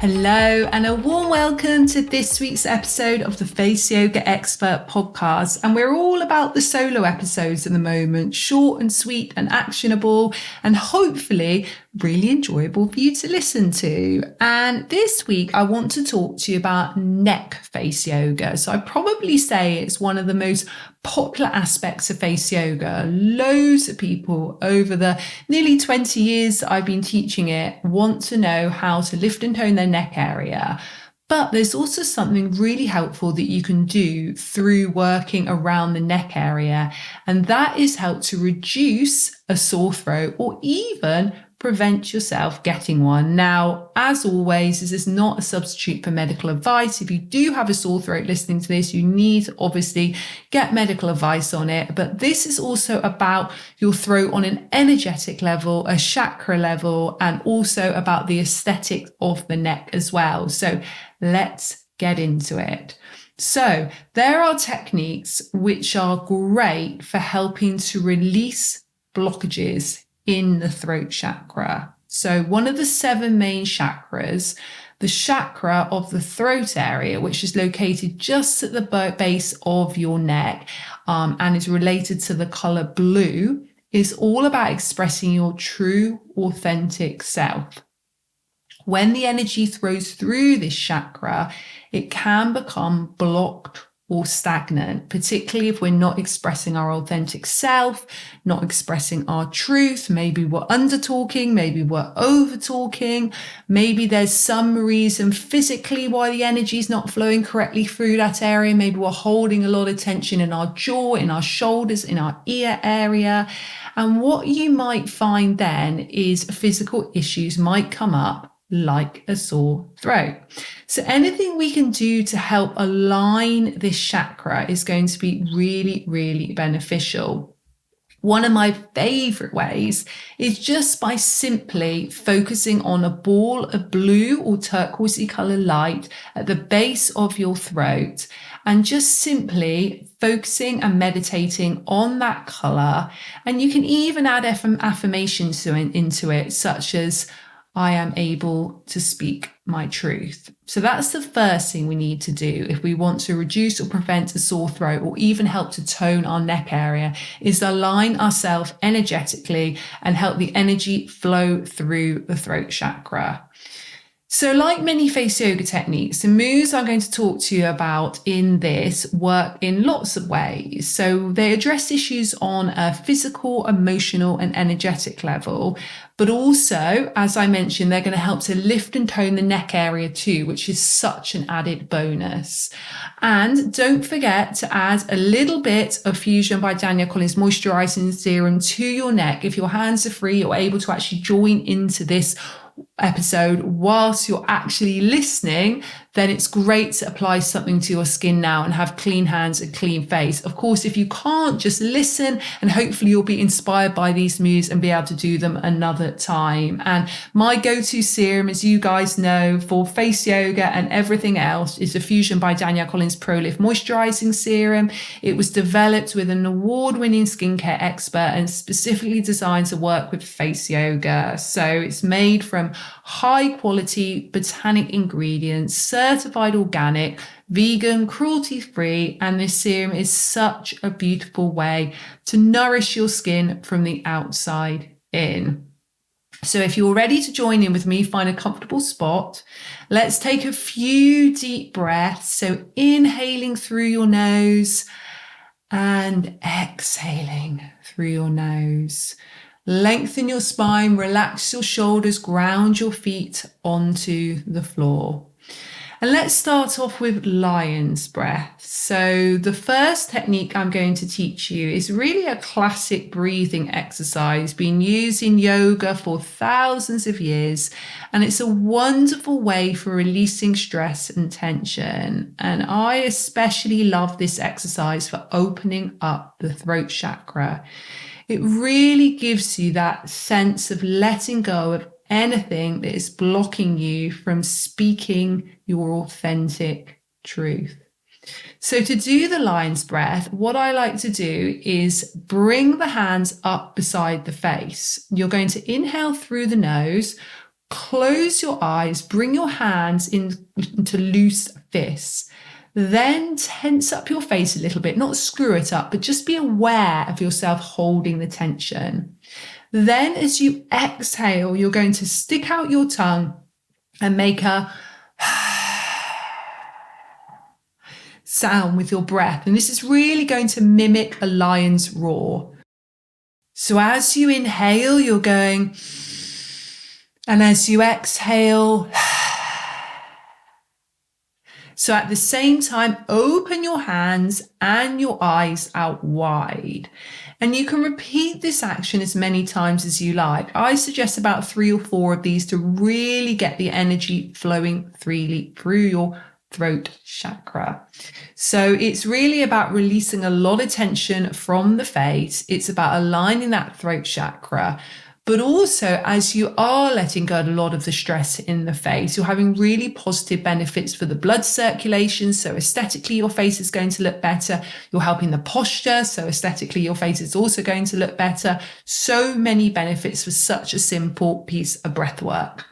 Hello, and a warm welcome to this week's episode of the Face Yoga Expert podcast. And we're all about the solo episodes at the moment, short and sweet and actionable, and hopefully really enjoyable for you to listen to. And this week, I want to talk to you about neck face yoga. So I'd probably say it's one of the most popular aspects of face yoga. Loads of people over the nearly 20 years that I've been teaching it want to know how to lift and tone their neck area. But there's also something really helpful that you can do through working around the neck area, and that is help to reduce a sore throat or even prevent yourself getting one. Now, as always, this is not a substitute for medical advice. If you do have a sore throat listening to this, you need to obviously get medical advice on it. But this is also about your throat on an energetic level, a chakra level, and also about the aesthetic of the neck as well. So let's get into it. So there are techniques which are great for helping to release blockages in the throat chakra. So one of the 7 main chakras, the chakra of the throat area, which is located just at the base of your neck and is related to the color blue, is all about expressing your true, authentic self. When the energy flows through this chakra, it can become blocked or stagnant, particularly if we're not expressing our authentic self, not expressing our truth. Maybe we're under talking, maybe we're over talking, maybe there's some reason physically why the energy is not flowing correctly through that area. Maybe we're holding a lot of tension in our jaw, in our shoulders, in our ear area. And what you might find then is physical issues might come up, like a sore throat. So anything we can do to help align this chakra is going to be really, really beneficial. One of my favorite ways is just by simply focusing on a ball of blue or turquoisey color light at the base of your throat and just simply focusing and meditating on that color. And you can even add affirmations into it, such as I am able to speak my truth. So that's the first thing we need to do if we want to reduce or prevent a sore throat or even help to tone our neck area, is align ourselves energetically and help the energy flow through the throat chakra. So like many face yoga techniques, the moves I'm going to talk to you about in this work in lots of ways. So they address issues on a physical, emotional, and energetic level. But also, as I mentioned, they're going to help to lift and tone the neck area too, which is such an added bonus. And don't forget to add a little bit of Fusion by Danielle Collins moisturizing serum to your neck. If your hands are free, you're able to actually join into this episode whilst you're actually listening, then it's great to apply something to your skin now and have clean hands and clean face. Of course, if you can't, just listen and hopefully you'll be inspired by these moves and be able to do them another time. And my go-to serum, as you guys know, for face yoga and everything else is the Fusion by Danielle Collins Pro Lift Moisturizing Serum. It was developed with an award-winning skincare expert and specifically designed to work with face yoga. So it's made from high quality botanic ingredients, certified organic, vegan, cruelty-free, and this serum is such a beautiful way to nourish your skin from the outside in. So if you're ready to join in with me, find a comfortable spot. Let's take a few deep breaths. So inhaling through your nose and exhaling through your nose. Lengthen your spine, relax your shoulders, ground your feet onto the floor. And let's start off with lion's breath. So the first technique I'm going to teach you is really a classic breathing exercise being used in yoga for thousands of years. And it's a wonderful way for releasing stress and tension. And I especially love this exercise for opening up the throat chakra. It really gives you that sense of letting go of anything that is blocking you from speaking your authentic truth. So to do the lion's breath, what I like to do is bring the hands up beside the face. You're going to inhale through the nose, Close your eyes, bring your hands into loose fists. Then tense up your face a little bit, not screw it up, but just be aware of yourself holding the tension. Then as you exhale, you're going to stick out your tongue and make a sound with your breath. And this is really going to mimic a lion's roar. So as you inhale, you're going, and as you exhale, so at the same time, open your hands and your eyes out wide. And you can repeat this action as many times as you like. I suggest about 3 or 4 of these to really get the energy flowing freely through your throat chakra. So it's really about releasing a lot of tension from the face. It's about aligning that throat chakra. But also, as you are letting go a lot of the stress in the face, you're having really positive benefits for the blood circulation. So aesthetically, your face is going to look better. You're helping the posture. So aesthetically, your face is also going to look better. So many benefits for such a simple piece of breath work.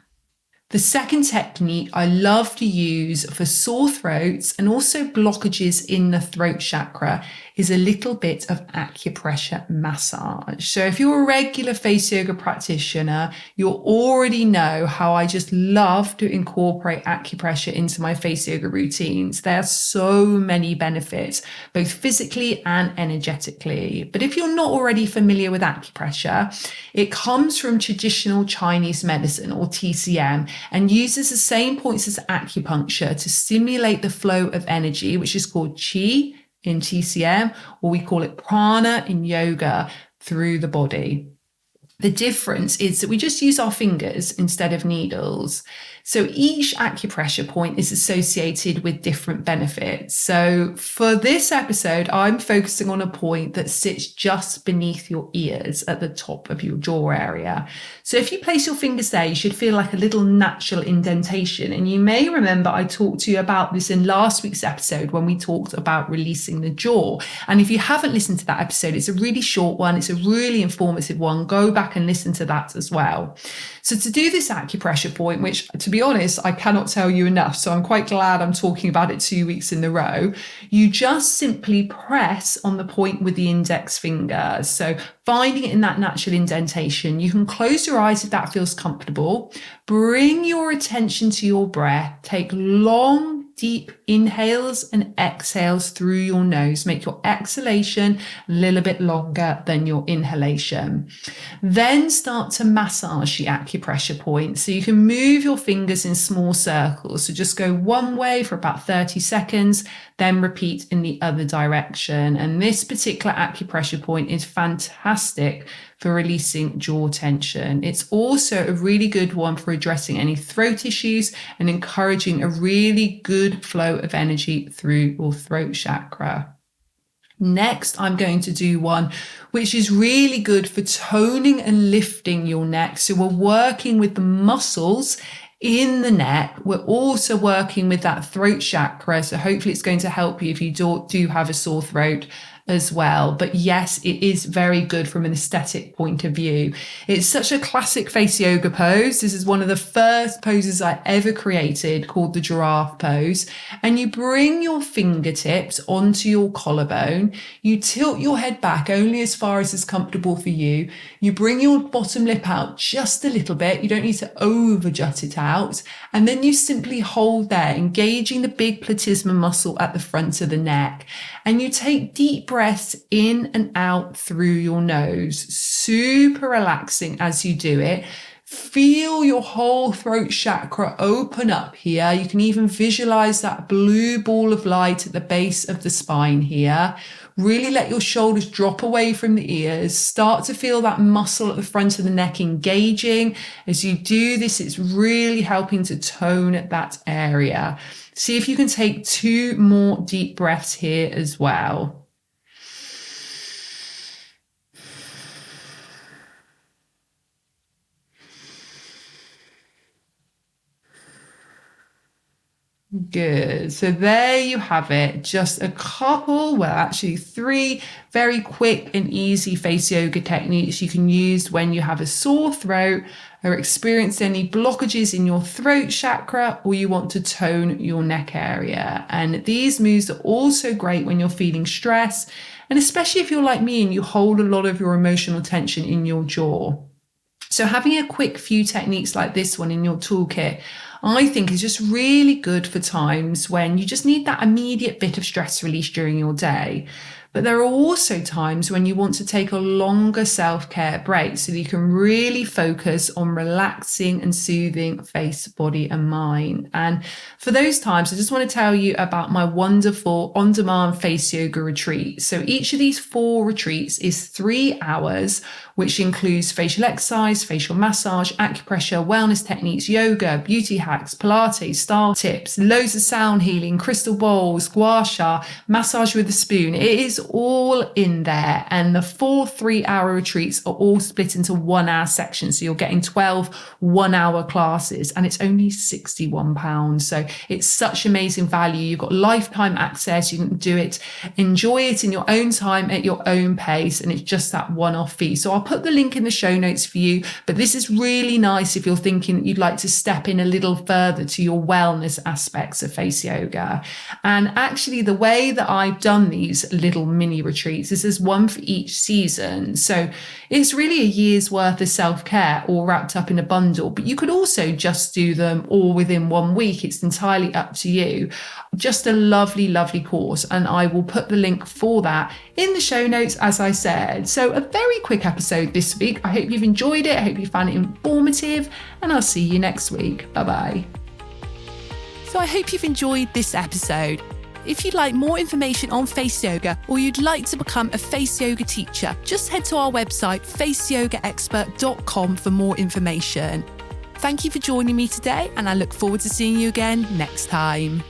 The second technique I love to use for sore throats and also blockages in the throat chakra is a little bit of acupressure massage. So if you're a regular face yoga practitioner, you'll already know how I just love to incorporate acupressure into my face yoga routines. There are so many benefits, both physically and energetically. But if you're not already familiar with acupressure, it comes from traditional Chinese medicine, or TCM, and uses the same points as acupuncture to stimulate the flow of energy, which is called qi in TCM, or we call it prana in yoga, through the body. The difference is that we just use our fingers instead of needles. So each acupressure point is associated with different benefits. So for this episode, I'm focusing on a point that sits just beneath your ears at the top of your jaw area. So if you place your fingers there, you should feel like a little natural indentation. And you may remember I talked to you about this in last week's episode when we talked about releasing the jaw. And if you haven't listened to that episode, it's a really short one. It's a really informative one. Go back and listen to that as well. So to do this acupressure point, which to be honest, I cannot tell you enough, so I'm quite glad I'm talking about it 2 weeks in a row, you just simply press on the point with the index finger. So finding it in that natural indentation. You can close your eyes if that feels comfortable. Bring your attention to your breath. Take long, deep inhales and exhales through your nose. Make your exhalation a little bit longer than your inhalation. Then start to massage the acupressure point. So you can move your fingers in small circles. So just go one way for about 30 seconds, then repeat in the other direction. And this particular acupressure point is fantastic for releasing jaw tension. It's also a really good one for addressing any throat issues and encouraging a really good flow of energy through your throat chakra. Next, I'm going to do one which is really good for toning and lifting your neck. So we're working with the muscles in the neck. We're also working with that throat chakra. So hopefully it's going to help you if you do have a sore throat as well. But yes, it is very good from an aesthetic point of view. It's such a classic face yoga pose. This is one of the first poses I ever created, called the giraffe pose. And you bring your fingertips onto your collarbone. You tilt your head back only as far as is comfortable for you. You bring your bottom lip out just a little bit. You don't need to over jut it out. And then you simply hold there, engaging the big platysma muscle at the front of the neck. And you take deep breaths in and out through your nose, super relaxing as you do it. Feel your whole throat chakra open up here. You can even visualize that blue ball of light at the base of the spine here. Really let your shoulders drop away from the ears. Start to feel that muscle at the front of the neck engaging. As you do this, it's really helping to tone that area. See if you can take 2 more deep breaths here as well. Good. So there you have it. Just a couple, well, actually 3 very quick and easy face yoga techniques you can use when you have a sore throat or experience any blockages in your throat chakra, or you want to tone your neck area. And these moves are also great when you're feeling stress, and especially if you're like me and you hold a lot of your emotional tension in your jaw. So having a quick few techniques like this one in your toolkit, I think is just really good for times when you just need that immediate bit of stress release during your day. But there are also times when you want to take a longer self-care break so that you can really focus on relaxing and soothing face, body, and mind. And for those times, I just want to tell you about my wonderful on-demand face yoga retreat. So each of these 4 retreats is 3 hours, which includes facial exercise, facial massage, acupressure, wellness techniques, yoga, beauty hacks, Pilates, style tips, loads of sound healing, crystal bowls, gua sha, massage with a spoon. It is all in there. And the 4 3-hour retreats are all split into 1-hour sections. So you're getting 12 1-hour classes, and it's only £61. So it's such amazing value. You've got lifetime access. You can do it, enjoy it in your own time at your own pace. And it's just that one-off fee. So I'll put the link in the show notes for you. But this is really nice if you're thinking that you'd like to step in a little further to your wellness aspects of face yoga. And actually, the way that I've done these little mini retreats is there's one for each season. So it's really a year's worth of self-care all wrapped up in a bundle, but you could also just do them all within 1 week. It's entirely up to you. Just a lovely, lovely course. And I will put the link for that in the show notes, as I said. So a very quick episode this week. I hope you've enjoyed it. I hope you found it informative, and I'll see you next week. Bye-bye. So I hope you've enjoyed this episode. If you'd like more information on face yoga, or you'd like to become a face yoga teacher, just head to our website, faceyogaexpert.com, for more information. Thank you for joining me today, and I look forward to seeing you again next time.